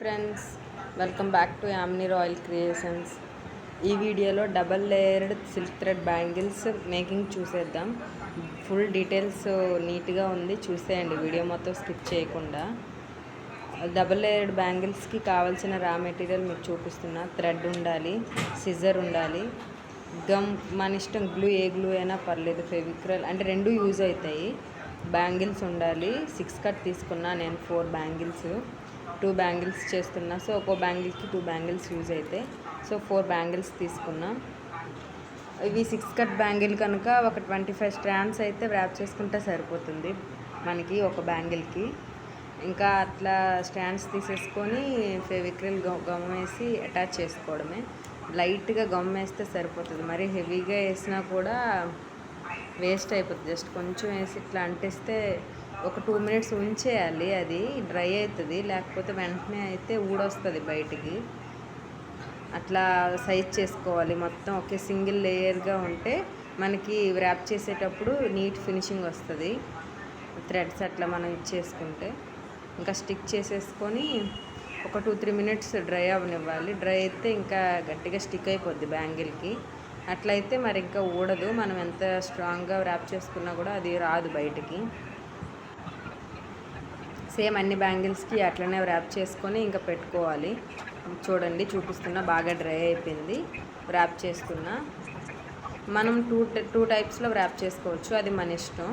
Friends, welcome back to Yamini royal creations. ఈ వీడియోలో double layered silk thread bangles making చూసేద్దాం. Full details నీట్గా ఉంది, చూసేయండి వీడియో మొత్తం స్కిప్ చేయకుండా. డబల్ లేయర్డ్ బ్యాంగిల్స్కి కావాల్సిన రా మెటీరియల్ మీకు చూపిస్తున్నా. థ్రెడ్ ఉండాలి, సిజర్ ఉండాలి, గమ్ మన ఇష్టం, గ్లూ ఏ గ్లూ అయినా పర్లేదు, ఫెవిక్రల్ అంటే రెండు యూజ్ అవుతాయి. బ్యాంగిల్స్ ఉండాలి. 6 కట్ తీసుకున్నా నేను, 4 బ్యాంగిల్స్, 2 బ్యాంగిల్స్ చేస్తున్నా. సో ఒక్కో బ్యాంగిల్కి 2 బ్యాంగిల్స్ యూజ్ అవుతాయి. సో 4 బ్యాంగిల్స్ తీసుకున్నా. ఇవి 6 కట్ బ్యాంగిల్ కనుక ఒక 25 స్ట్రాండ్స్ అయితే వ్రాప్ చేసుకుంటే సరిపోతుంది మనకి ఒక బ్యాంగిల్కి. ఇంకా అట్లా స్టాండ్స్ తీసేసుకొని ఫెవిక్రిల్ గమ్ వేసి అటాచ్ చేసుకోవడమే. లైట్గా గమ్ వేస్తే సరిపోతుంది, మరి హెవీగా వేసినా కూడా వేస్ట్ అయిపోతుంది. జస్ట్ కొంచెం వేసి ఇట్లా అంటిస్తే ఒక 2 మినిట్స్ ఉంచేయాలి, అది డ్రై అవుతుంది. లేకపోతే వెంటనే అయితే ఊడొస్తుంది బయటికి. అట్లా సైజ్ చేసుకోవాలి మొత్తం. ఒకే సింగిల్ లేయర్గా ఉంటే మనకి వ్రాప్ చేసేటప్పుడు నీట్ ఫినిషింగ్ వస్తుంది. థ్రెడ్స్ అట్లా మనం ఇచ్చేసుకుంటే ఇంకా స్టిక్ చేసేసుకొని ఒక 2-3 మినిట్స్ డ్రై అవనివ్వాలి. డ్రై అయితే ఇంకా గట్టిగా స్టిక్ అయిపోద్ది బ్యాంగిల్కి. అట్లయితే మరి ఇంకా ఊడదు. మనం ఎంత స్ట్రాంగ్గా వ్రాప్ చేసుకున్నా కూడా అది రాదు బయటికి. సేమ్ అన్ని బ్యాంగిల్స్కి అట్లనే వ్రాప్ చేసుకొని ఇంకా పెట్టుకోవాలి. చూడండి చూపిస్తున్నా, బాగా డ్రై అయిపోయింది. వ్రాప్ చేస్తున్నా. మనం టూ టైప్స్లో వ్రాప్ చేసుకోవచ్చు, అది మన ఇష్టం.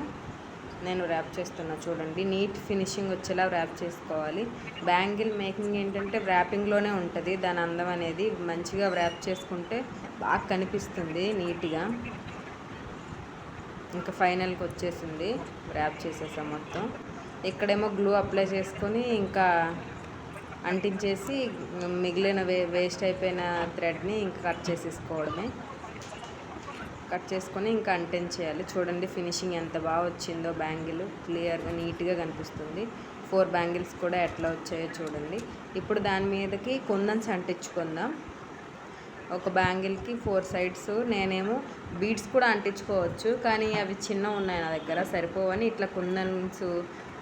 నేను వ్రాప్ చేస్తున్నా. చూడండి నీట్ ఫినిషింగ్ వచ్చేలా వ్రాప్ చేసుకోవాలి. బ్యాంగిల్ మేకింగ్ ఏంటంటే వ్రాపింగ్లోనే ఉంటుంది దాని అందం అనేది. మంచిగా వ్రాప్ చేసుకుంటే బాగా కనిపిస్తుంది నీట్గా. ఇంకా ఫైనల్కి వచ్చేసింది, వ్రాప్ చేసేసాం మొత్తం. ఇక్కడేమో గ్లూ అప్లై చేసుకొని ఇంకా అంటించేసి మిగిలిన వేస్ట్ అయిపోయిన థ్రెడ్ని ఇంకా కట్ చేసేసుకోవడమే. కట్ చేసుకొని ఇంకా అంటించేయాలి. చూడండి ఫినిషింగ్ ఎంత బాగా వచ్చిందో. బ్యాంగిల్ క్లియర్గా నీట్గా కనిపిస్తుంది. 4 బ్యాంగిల్స్ కూడా ఎట్లా వచ్చాయో చూడండి. ఇప్పుడు దాని మీదకి కుందన్స్ అంటించుకుందాం. ఒక బ్యాంగిల్కి 4 సైడ్స్. నేనేమో బీడ్స్ కూడా అంటించుకోవచ్చు, కానీ అవి చిన్న ఉన్నాయి నా దగ్గర, సరిపోవని ఇట్లా కుందన్స్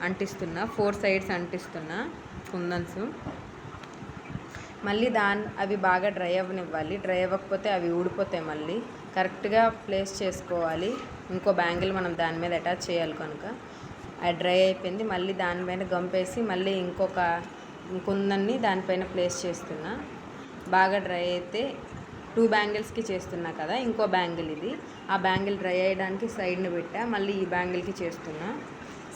అంటిస్తున్నా. 4 సైడ్స్ అంటిస్తున్నా కుందన్స్. మళ్ళీ అవి బాగా డ్రై అవ్వనివ్వాలి. డ్రై అవ్వకపోతే అవి ఊడిపోతాయి. మళ్ళీ కరెక్ట్గా ప్లేస్ చేసుకోవాలి. ఇంకో బ్యాంగిల్ మనం దాని మీద అటాచ్ చేయాలి కనుక అది డ్రై అయిపోయింది. మళ్ళీ దానిపైన గంపేసి మళ్ళీ ఇంకొక కుందన్ని దానిపైన ప్లేస్ చేస్తున్నా. బాగా డ్రై అయితే 2 బ్యాంగిల్స్కి చేస్తున్నా కదా, ఇంకో బ్యాంగిల్ ఇది. ఆ బ్యాంగిల్ డ్రై అయ్యడానికి సైడ్ని పెట్టా. మళ్ళీ ఈ బ్యాంగిల్కి చేస్తున్నా.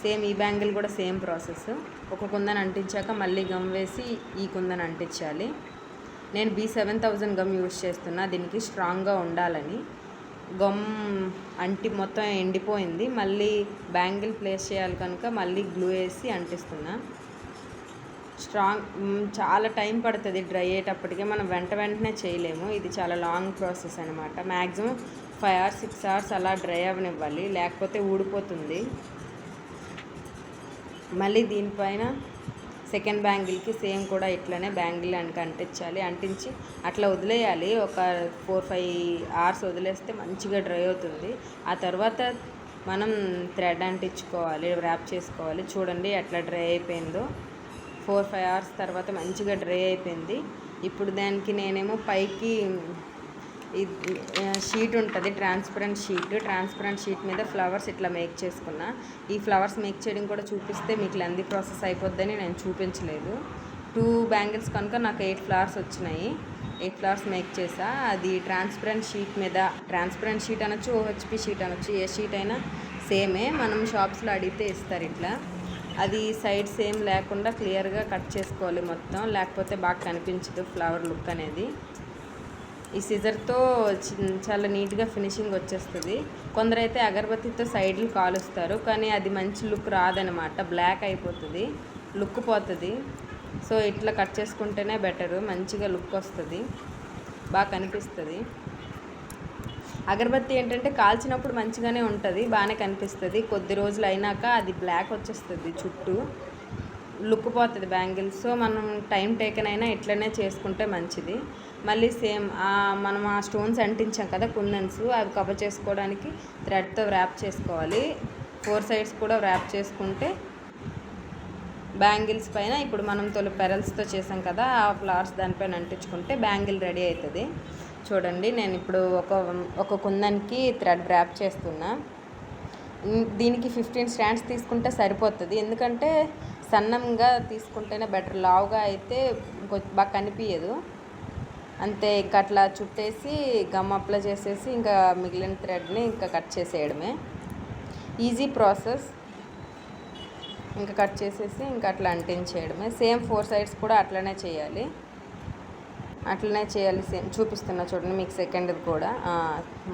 సేమ్ ఈ బ్యాంగిల్ కూడా సేమ్ ప్రాసెస్. ఒక కుందన్ అంటించాక మళ్ళీ గమ్ వేసి ఈ కుందన్ అంటించాలి. నేను B7000 గమ్ యూజ్ చేస్తున్నా దీనికి, స్ట్రాంగ్గా ఉండాలని. గమ్ మొత్తం ఎండిపోయింది. మళ్ళీ బ్యాంగిల్ ప్లేస్ చేయాలి కనుక మళ్ళీ గ్లూ వేసి అంటిస్తున్నా. చాలా టైం పడుతుంది డ్రై అయ్యేటప్పటికే, మనం వెంటనే చేయలేము. ఇది చాలా లాంగ్ ప్రాసెస్ అనమాట. మ్యాక్సిమం 5 hours 6 hours అలా డ్రై అవ్వనివ్వాలి, లేకపోతే ఊడిపోతుంది. మళ్ళీ దీనిపైన సెకండ్ బ్యాంగిల్కి సేమ్ కూడా ఇట్లనే బ్యాంగిల్ అంటించాలి. అంటించి అట్లా వదిలేయాలి. ఒక 4-5 hours వదిలేస్తే మంచిగా డ్రై అవుతుంది. ఆ తర్వాత మనం థ్రెడ్ అంటించుకోవాలి, వ్రాప్ చేసుకోవాలి. చూడండి ఎట్లా డ్రై అయిపోయిందో. 4-5 hours తర్వాత మంచిగా డ్రై అయిపోయింది. ఇప్పుడు దానికి నేనేమో పైకి షీట్ ఉంటుంది, ట్రాన్స్పరెంట్ షీట్ మీద ఫ్లవర్స్ ఇట్లా మేక్ చేసుకున్నా. ఈ ఫ్లవర్స్ మేక్ చేయడం కూడా చూపిస్తే మీకు లెందీ ప్రాసెస్ అయిపోద్దని నేను చూపించలేదు. 2 బ్యాంగిల్స్ కనుక నాకు 8 ఫ్లవర్స్ వచ్చినాయి. 8 ఫ్లవర్స్ మేక్ చేసా. అది ట్రాన్స్పరెంట్ షీట్ మీద, ట్రాన్స్పరెంట్ షీట్ అనొచ్చు, OHP షీట్ అనొచ్చు, ఏ షీట్ అయినా సేమే. మనం షాప్స్లో అడిగితే ఇస్తారు ఇట్లా. అది సైడ్ సేమ్ లేకుండా క్లియర్గా కట్ చేసుకోవాలి మొత్తం, లేకపోతే బాగా కనిపించదు ఫ్లవర్ లుక్ అనేది. ఈ సిజర్తో చాలా నీట్గా ఫినిషింగ్ వచ్చేస్తుంది. కొందరైతే అగరబత్తితో సైడ్లు కాలుస్తారు, కానీ అది మంచి లుక్ రాదనమాట, బ్లాక్ అయిపోతుంది, లుక్ పోతుంది. సో ఇట్లా కట్ చేసుకుంటేనే బెటరు, మంచిగా లుక్ వస్తుంది, బాగా కనిపిస్తుంది. అగరబత్తి ఏంటంటే కాల్చినప్పుడు మంచిగానే ఉంటుంది, బాగానే కనిపిస్తుంది. కొద్ది రోజులు అయినాక అది బ్లాక్ వచ్చేస్తుంది, చుట్టూ లుక్ పోతుంది బ్యాంగిల్స్. సో మనం టైం టేకన్ అయినా ఇట్లనే చేసుకుంటే మంచిది. మళ్ళీ సేమ్ మనం ఆ స్టోన్స్ అంటించాం కదా కుందన్స్, అవి కవర్ చేసుకోవడానికి థ్రెడ్తో వ్రాప్ చేసుకోవాలి. 4 సైడ్స్ కూడా వ్రాప్ చేసుకుంటే బ్యాంగిల్స్ పైన ఇప్పుడు మనం పెరల్స్తో చేసాం కదా, ఆ ఫ్లవర్స్ దానిపైన అంటించుకుంటే బ్యాంగిల్ రెడీ అవుతుంది. చూడండి, నేను ఇప్పుడు ఒక కుందన్కి థ్రెడ్ ర్యాప్ చేస్తున్నా. దీనికి 15 స్టాండ్స్ తీసుకుంటే సరిపోతుంది, ఎందుకంటే సన్నంగా తీసుకుంటేనే బెటర్. లావుగా అయితే బాగా కనిపించదు. అంతే, ఇంకా అట్లా చుట్టేసి గమ్ అప్లై చేసేసి ఇంకా మిగిలిన థ్రెడ్ని ఇంకా కట్ చేసేయడమే. Easy process. ఇంకా కట్ చేసేసి ఇంకా అట్లా అంటించేయడమే. సేమ్ 4 సైడ్స్ కూడా అట్లనే చేయాలి. సేమ్ చూపిస్తున్నా చూడండి మీకు సెకండ్ది కూడా.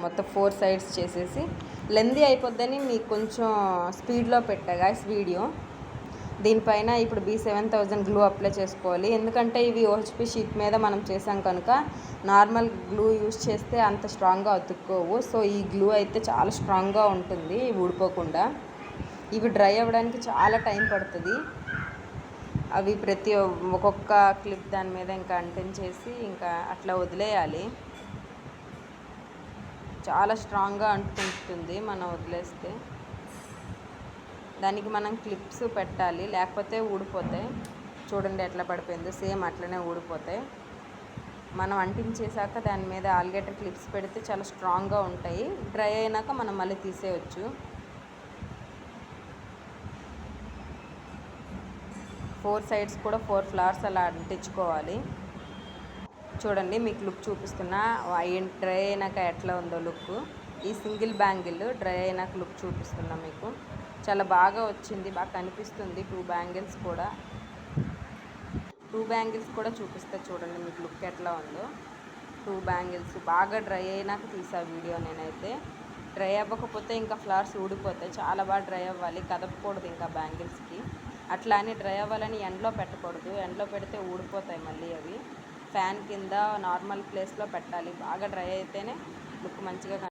మొత్తం 4 సైడ్స్ చేసేసి లెందీ అయిపోద్దని మీకు కొంచెం స్పీడ్లో పెట్టా గాయ్స్ వీడియో. దీనిపైన ఇప్పుడు B7000 గ్లూ అప్లై చేసుకోవాలి, ఎందుకంటే ఇవి OHP షీట్ మీద మనం చేసాం కనుక నార్మల్ గ్లూ యూస్ చేస్తే అంత స్ట్రాంగ్గా అతుక్కోవు. సో ఈ గ్లూ అయితే చాలా స్ట్రాంగ్గా ఉంటుంది ఊడిపోకుండా. ఇవి డ్రై అవ్వడానికి చాలా టైం పడుతుంది. అవి ఒక్కొక్క క్లిప్ దాని మీద ఇంకా అంటించేసి ఇంకా అట్లా వదిలేయాలి. చాలా స్ట్రాంగ్గా అంటుకుంటుంది మనం వదిలేస్తే. దానికి మనం క్లిప్స్ పెట్టాలి, లేకపోతే ఊడిపోతాయి. చూడండి ఎట్లా పడిపోయిందో, సేమ్ అట్లనే ఊడిపోతాయి. మనం అంటించేసాక దాని మీద ఆల్గేటర్ క్లిప్స్ పెడితే చాలా స్ట్రాంగ్గా ఉంటాయి. డ్రై అయినాక మనం మళ్ళీ తీసేయచ్చు. 4 సైడ్స్ కూడా 4 ఫ్లవర్స్ అలా అంటించుకోవాలి. చూడండి మీకు లుక్ చూపిస్తున్నా, డ్రై అయినాక ఎట్లా ఉందో లుక్. ఈ సింగిల్ బ్యాంగిల్ డ్రై అయినాక లుక్ చూపిస్తున్నా మీకు. చాలా బాగా వచ్చింది, బాగా కనిపిస్తుంది. 2 బ్యాంగిల్స్ కూడా చూపిస్తే చూడండి మీకు లుక్ ఎట్లా ఉందో. 2 బ్యాంగిల్స్ బాగా డ్రై అయినాక తీసా వీడియో నేనైతే. డ్రై అవ్వకపోతే ఇంకా ఫ్లవర్స్ ఊడిపోతాయి. చాలా బాగా డ్రై అవ్వాలి, కదపకూడదు ఇంకా బ్యాంగిల్స్కి. అట్లా అని డ్రై అవ్వాలని ఎండలో పెట్టకూడదు, ఎండలో పెడితే ఊడిపోతాయి మళ్ళీ అవి. ఫ్యాన్ కింద నార్మల్ ప్లేస్లో పెట్టాలి. బాగా డ్రై అయితేనే లుక్ మంచిగా